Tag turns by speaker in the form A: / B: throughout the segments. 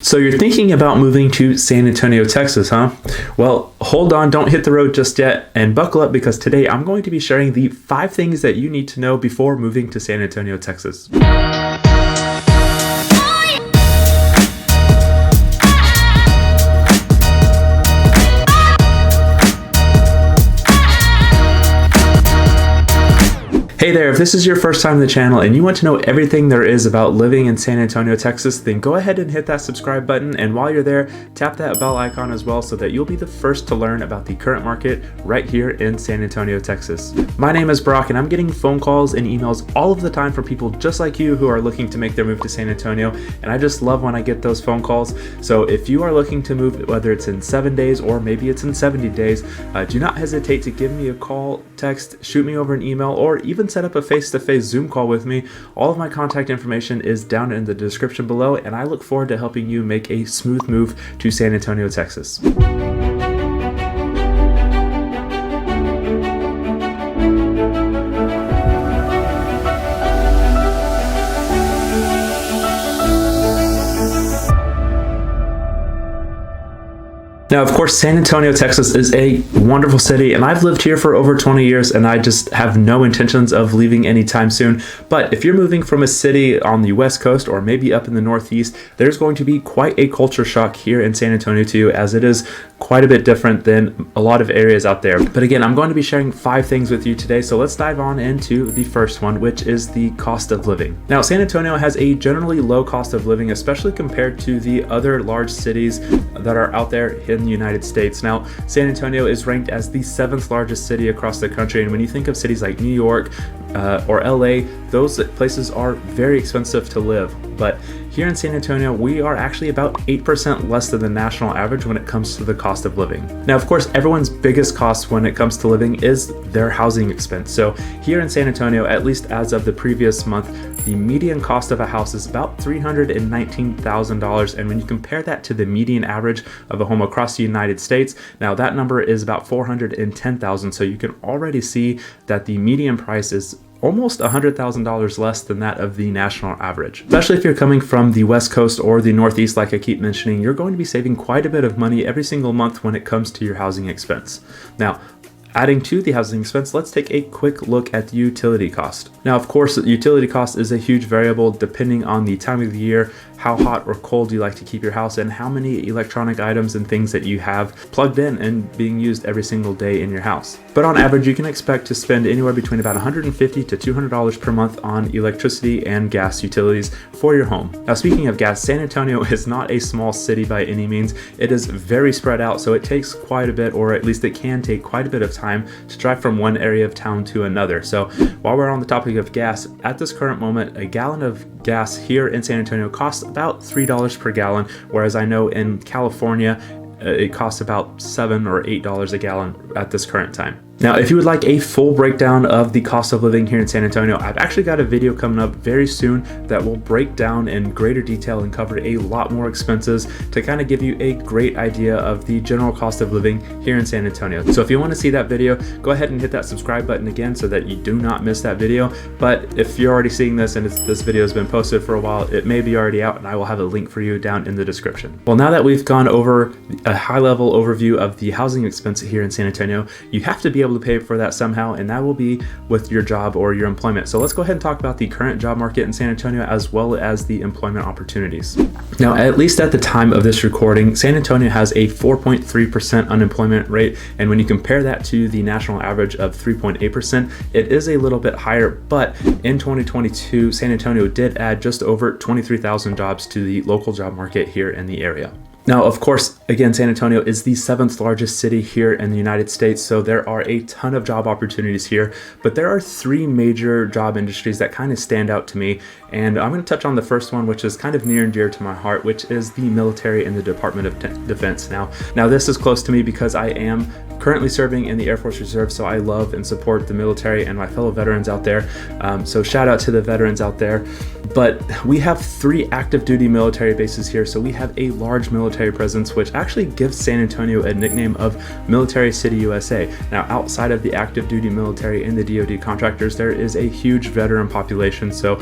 A: So you're thinking about moving to San Antonio, Texas, huh? Well, hold on, don't hit the road just yet, and buckle up because today I'm going to be sharing the 5 things that you need to know before moving to San Antonio, Texas. Hey there, if this is your first time on the channel and you want to know everything there is about living in San Antonio, Texas, then go ahead and hit that subscribe button, and while you're there, tap that bell icon as well so that you'll be the first to learn about the current market right here in San Antonio, Texas. My name is Brock and I'm getting phone calls and emails all of the time from people just like you who are looking to make their move to San Antonio, and I just love when I get those phone calls. So if you are looking to move, whether it's in 7 days or maybe it's in 70 days, do not hesitate to give me a call, text, shoot me over an email, or even set up a face-to-face Zoom call with me. All of my contact information is down in the description below, and I look forward to helping you make a smooth move to San Antonio, Texas. Now, of course, San Antonio, Texas is a wonderful city, and I've lived here for over 20 years, and I just have no intentions of leaving anytime soon. But if you're moving from a city on the West Coast or maybe up in the Northeast, there's going to be quite a culture shock here in San Antonio to you, as it is quite a bit different than a lot of areas out there. But again, I'm going to be sharing 5 things with you today, so let's dive on into the first one, which is the cost of living. Now, San Antonio has a generally low cost of living, especially compared to the other large cities that are out there in the United States. Now, San Antonio is ranked as the 7th largest city across the country, and when you think of cities like New York or LA, those places are very expensive to live. But here in San Antonio, we are actually about 8% less than the national average when it comes to the cost of living. Now, of course, everyone's biggest cost when it comes to living is their housing expense. So here in San Antonio, at least as of the previous month, the median cost of a house is about $319,000. And when you compare that to the median average of a home across the United States, now that number is about $410,000. So you can already see that the median price is almost $100,000 less than that of the national average. Especially if you're coming from the West Coast or the Northeast, like I keep mentioning, you're going to be saving quite a bit of money every single month when it comes to your housing expense. Now, adding to the housing expense, let's take a quick look at the utility cost. Now, of course, the utility cost is a huge variable depending on the time of the year, how hot or cold you like to keep your house, and how many electronic items and things that you have plugged in and being used every single day in your house. But on average, you can expect to spend anywhere between about $150 to $200 per month on electricity and gas utilities for your home. Now, speaking of gas, San Antonio is not a small city by any means. It is very spread out, so it takes quite a bit, or at least it can take quite a bit of time to drive from one area of town to another. So while we're on the topic of gas, at this current moment, a gallon of gas here in San Antonio costs about $3 per gallon, whereas I know in California it costs about $7 or $8 a gallon at this current time. Now, if you would like a full breakdown of the cost of living here in San Antonio, I've actually got a video coming up very soon that will break down in greater detail and cover a lot more expenses to kind of give you a great idea of the general cost of living here in San Antonio. So if you want to see that video, go ahead and hit that subscribe button again so that you do not miss that video. But if you're already seeing this and this video has been posted for a while, it may be already out, and I will have a link for you down in the description. Well, now that we've gone over a high-level overview of the housing expense here in San Antonio, you have to be able to pay for that somehow, and that will be with your job or your employment. So let's go ahead and talk about the current job market in San Antonio as well as the employment opportunities. Now, at least at the time of this recording, San Antonio has a 4.3% unemployment rate, and when you compare that to the national average of 3.8%, it is a little bit higher. But in 2022, San Antonio did add just over 23,000 jobs to the local job market here in the area. Now, of course, again, San Antonio is the 7th largest city here in the United States, so there are a ton of job opportunities here, but there are 3 major job industries that kind of stand out to me, and I'm going to touch on the first one, which is kind of near and dear to my heart, which is the military and the Department of Defense. Now this is close to me because I am currently serving in the Air Force Reserve, so I love and support the military and my fellow veterans out there. So shout out to the veterans out there. But we have 3 active duty military bases here, so we have a large military presence, which actually gives San Antonio a nickname of Military City USA. Now, outside of the active duty military and the DoD contractors, there is a huge veteran population, so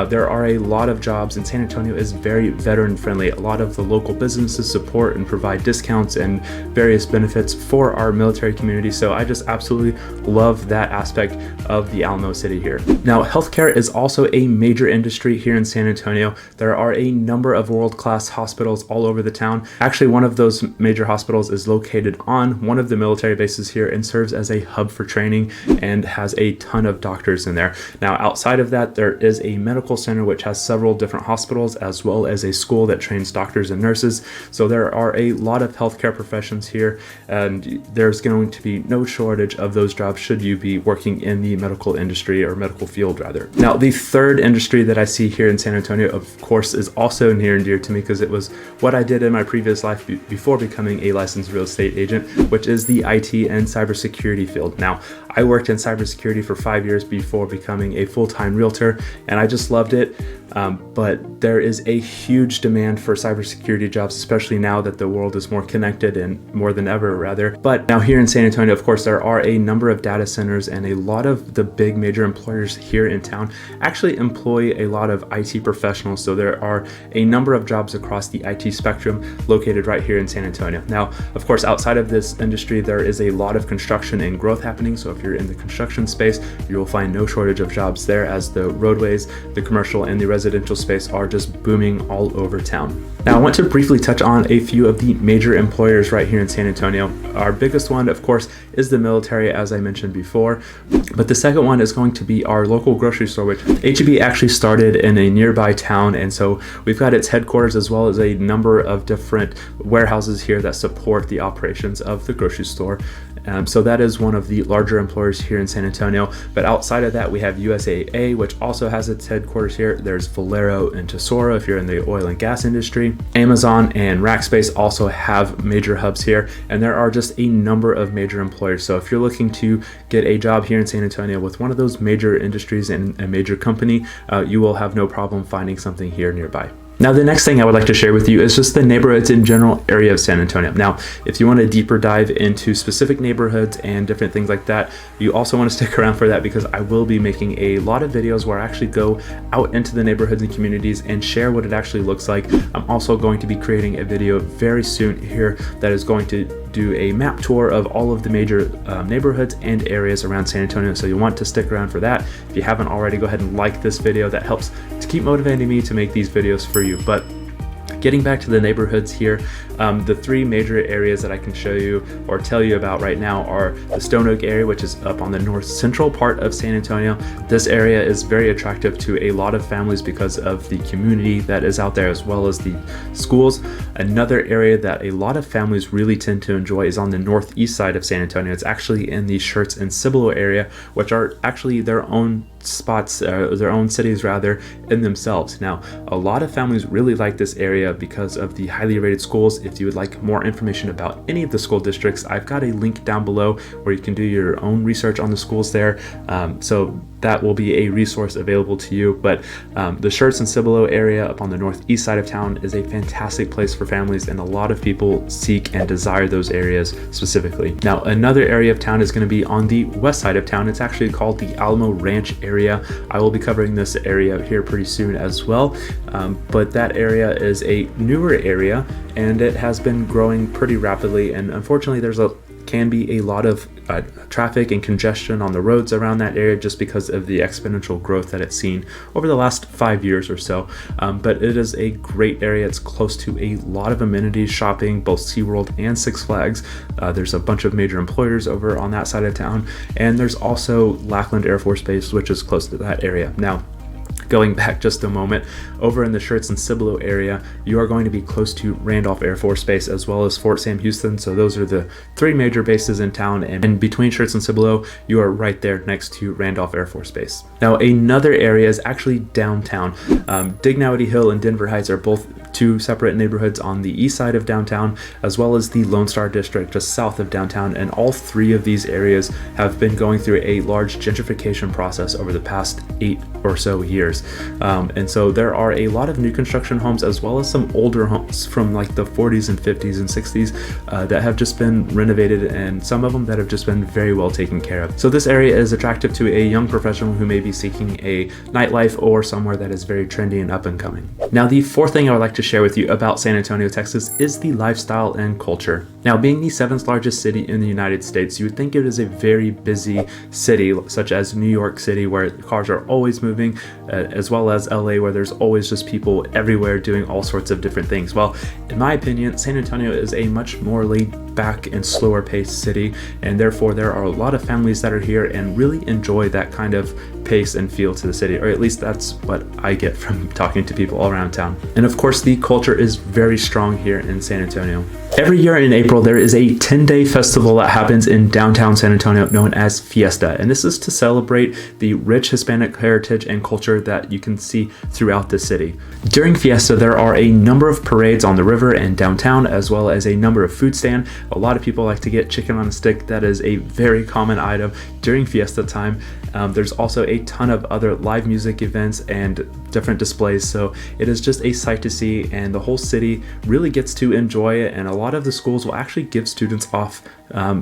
A: there are a lot of jobs, and San Antonio is very veteran friendly. A lot of the local businesses support and provide discounts and various benefits for our military community, so I just absolutely love that aspect of the Alamo City here. Now, healthcare is also a major industry here in San Antonio. There are a number of world-class hospitals all over the town. Actually, one of those major hospitals is located on one of the military bases here and serves as a hub for training and has a ton of doctors in there. Now, outside of that, there is a medical center which has several different hospitals, as well as a school that trains doctors and nurses. So there are a lot of healthcare professions here, and there's going to be no shortage of those jobs should you be working in the medical industry, or medical field rather. Now, the third industry that I see here in San Antonio, of course, is also near and dear to me because it was what I did in my previous life before becoming a licensed real estate agent, which is the IT and cybersecurity field. Now, I worked in cybersecurity for 5 years before becoming a full-time realtor, and I just loved it. But there is a huge demand for cybersecurity jobs, especially now that the world is more connected and more than ever rather. But now here in San Antonio, of course, there are a number of data centers, and a lot of the big major employers here in town actually employ a lot of IT professionals. So there are a number of jobs across the IT spectrum located right here in San Antonio. Now, of course, outside of this industry, there is a lot of construction and growth happening. So if you're in the construction space, you will find no shortage of jobs there, as the roadways, the commercial, and the residential space are just booming all over town. Now, I want to briefly touch on a few of the major employers right here in San Antonio. Our biggest one, of course, is the military, as I mentioned before, but the second one is going to be our local grocery store, which H-E-B actually started in a nearby town, and so we've got its headquarters as well as a number of different warehouses here that support the operations of the grocery store. So that is one of the larger employers here in San Antonio. But outside of that, we have USAA, which also has its headquarters here. There's Valero and Tesoro if you're in the oil and gas industry. Amazon and Rackspace also have major hubs here, and there are just a number of major employers. So if you're looking to get a job here in San Antonio with one of those major industries and a major company, you will have no problem finding something here nearby. Now, the next thing I would like to share with you is just the neighborhoods in general area of San Antonio. Now, if you want a deeper dive into specific neighborhoods and different things like that, you also want to stick around for that, because I will be making a lot of videos where I actually go out into the neighborhoods and communities and share what it actually looks like. I'm also going to be creating a video very soon here that is going to do a map tour of all of the major neighborhoods and areas around San Antonio, so you'll want to stick around for that. If you haven't already, go ahead and like this video. That helps to keep motivating me to make these videos for you. But getting back to the neighborhoods here, the 3 major areas that I can show you or tell you about right now are the Stone Oak area, which is up on the north central part of San Antonio. This area is very attractive to a lot of families because of the community that is out there, as well as the schools. Another area that a lot of families really tend to enjoy is on the northeast side of San Antonio. It's actually in the Schertz and Cibolo area, which are actually their own spots, their own cities rather, in themselves. Now, a lot of families really like this area because of the highly rated schools. If you would like more information about any of the school districts, I've got a link down below where you can do your own research on the schools there. So that will be a resource available to you. But the Schertz and Cibolo area up on the northeast side of town is a fantastic place for families, and a lot of people seek and desire those areas specifically. Now, another area of town is going to be on the west side of town. It's actually called the Alamo Ranch area. I will be covering this area here pretty soon as well. But that area is a newer area, and it has been growing pretty rapidly, and unfortunately can be a lot of traffic and congestion on the roads around that area just because of the exponential growth that it's seen over the last 5 years or so. But it is a great area. It's close to a lot of amenities, shopping, both SeaWorld and Six Flags. There's a bunch of major employers over on that side of town, and there's also Lackland Air Force Base, which is close to that area. Now, going back just a moment, over in the Schertz and Cibolo area, you are going to be close to Randolph Air Force Base as well as Fort Sam Houston. So those are the 3 major bases in town, and between Schertz and Cibolo, you are right there next to Randolph Air Force Base. Now, another area is actually downtown. Dignowity Hill and Denver Heights are both 2 separate neighborhoods on the east side of downtown, as well as the Lone Star District just south of downtown, and all 3 of these areas have been going through a large gentrification process over the past 8 or so years. years. And so there are a lot of new construction homes as well as some older homes from like the 40s and 50s and 60s that have just been renovated, and some of them that have just been very well taken care of. So this area is attractive to a young professional who may be seeking a nightlife or somewhere that is very trendy and up and coming. Now, the fourth thing I would like to share with you about San Antonio, Texas is the lifestyle and culture. Now, being the 7th largest city in the United States, you would think it is a very busy city, such as New York City, where cars are always moving, as well as LA, where there's always just people everywhere doing all sorts of different things. Well, in my opinion, San Antonio is a much more laid back and slower paced city, and therefore there are a lot of families that are here and really enjoy that kind of pace and feel to the city, or at least that's what I get from talking to people all around town. And of course, the culture is very strong here in San Antonio. Every year in April, there is a 10-day festival that happens in downtown San Antonio known as Fiesta, and this is to celebrate the rich Hispanic heritage and culture that you can see throughout the city. During Fiesta, there are a number of parades on the river and downtown, as well as a number of food stands. A lot of people like to get chicken on a stick. That is a very common item during Fiesta time. There's also a ton of other live music events and different displays, so it is just a sight to see, and the whole city really gets to enjoy it, and a lot of the schools will actually give students off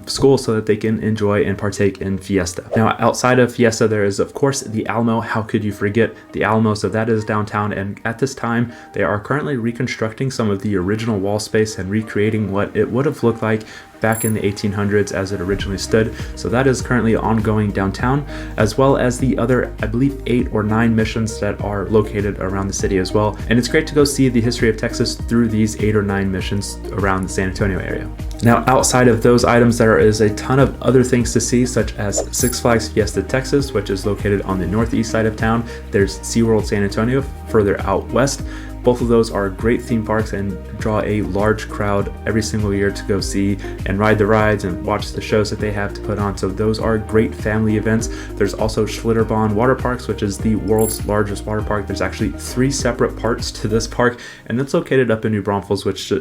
A: school so that they can enjoy and partake in Fiesta. Now, outside of Fiesta, there is of course the Alamo. How could you forget the Alamo? So that is downtown, and at this time they are currently reconstructing some of the original wall space and recreating what it would have looked like back in the 1800s as it originally stood. So that is currently ongoing downtown, as well as the other, I believe, 8 or 9 missions that are located around the city as well. And it's great to go see the history of Texas through these 8 or 9 missions around the San Antonio area. Now, outside of those items, there is a ton of other things to see, such as Six Flags Fiesta Texas, which is located on the northeast side of town. There's SeaWorld San Antonio further out west. Both of those are great theme parks and draw a large crowd every single year to go see and ride the rides and watch the shows that they have to put on. So those are great family events. There's also Schlitterbahn Water Parks, which is the world's largest water park. There's actually 3 separate parts to this park, and it's located up in New Braunfels, which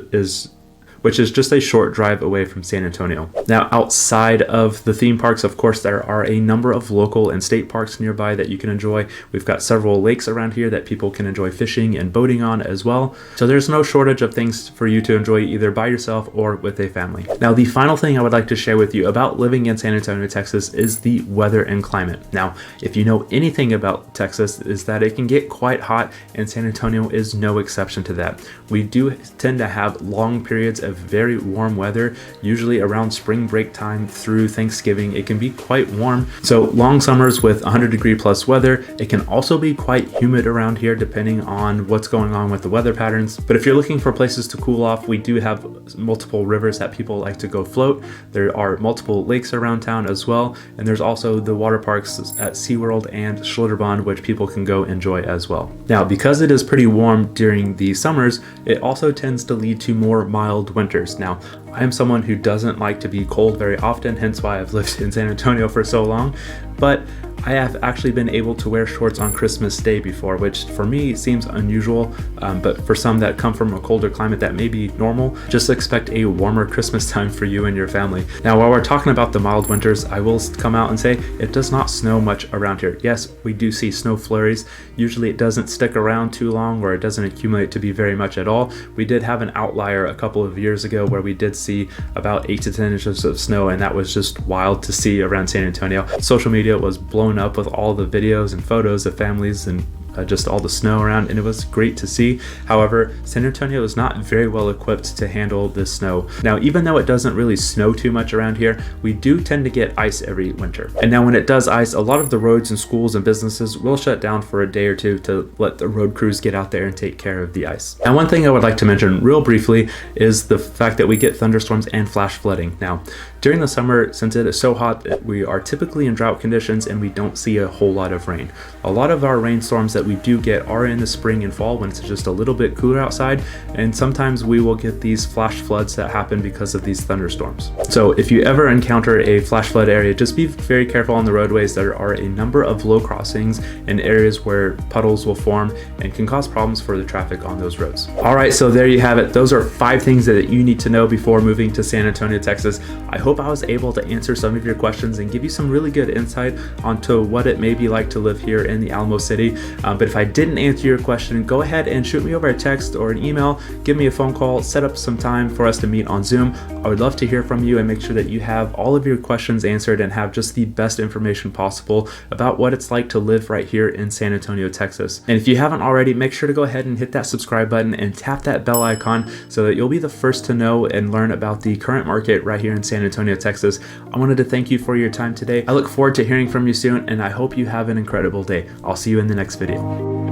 A: is just a short drive away from San Antonio. Now, outside of the theme parks, of course, there are a number of local and state parks nearby that you can enjoy. We've got several lakes around here that people can enjoy fishing and boating on as well. So there's no shortage of things for you to enjoy either by yourself or with a family. Now, the final thing I would like to share with you about living in San Antonio, Texas is the weather and climate. Now, if you know anything about Texas, is that it can get quite hot, and San Antonio is no exception to that. We do tend to have long periods of very warm weather, usually around spring break time through Thanksgiving. It can be quite warm. So long summers with 100-degree plus weather. It can also be quite humid around here depending on what's going on with the weather patterns. But if you're looking for places to cool off, we do have multiple rivers that people like to go float. There are multiple lakes around town as well, and there's also the water parks at SeaWorld and Schlitterbahn, which people can go enjoy as well. Now, because it is pretty warm during the summers, it also tends to lead to more mild winters. Now, I am someone who doesn't like to be cold very often, hence why I've lived in San Antonio for so long, but I have actually been able to wear shorts on Christmas Day before, which for me seems unusual, but for some that come from a colder climate, that may be normal. Just expect a warmer Christmas time for you and your family. Now, while we're talking about the mild winters, I will come out and say it does not snow much around here. Yes, we do see snow flurries. Usually it doesn't stick around too long, or it doesn't accumulate to be very much at all. We did have an outlier a couple of years ago where we did see about 8 to 10 inches of snow, and that was just wild to see around San Antonio. Social media was blown up with all the videos and photos of families and just all the snow around, and it was great to see. However, San Antonio is not very well equipped to handle this snow. Now, even though it doesn't really snow too much around here, we do tend to get ice every winter. And now when it does ice, a lot of the roads and schools and businesses will shut down for a day or two to let the road crews get out there and take care of the ice. Now, one thing I would like to mention real briefly is the fact that we get thunderstorms and flash flooding. Now, during the summer, since it is so hot, we are typically in drought conditions and we don't see a whole lot of rain. A lot of our rainstorms that we do get are in the spring and fall when it's just a little bit cooler outside, and sometimes we will get these flash floods that happen because of these thunderstorms. So if you ever encounter a flash flood area, just be very careful on the roadways. There are a number of low crossings and areas where puddles will form and can cause problems for the traffic on those roads. All right, so there you have it. Those are 5 things that you need to know before moving to San Antonio, Texas. I hope I was able to answer some of your questions and give you some really good insight onto what it may be like to live here in the Alamo City. But if I didn't answer your question, go ahead and shoot me over a text or an email, give me a phone call, set up some time for us to meet on Zoom. I would love to hear from you and make sure that you have all of your questions answered and have just the best information possible about what it's like to live right here in San Antonio, Texas. And if you haven't already, make sure to go ahead and hit that subscribe button and tap that bell icon so that you'll be the first to know and learn about the current market right here in San Antonio, Texas. I wanted to thank you for your time today. I look forward to hearing from you soon, and I hope you have an incredible day. I'll see you in the next video.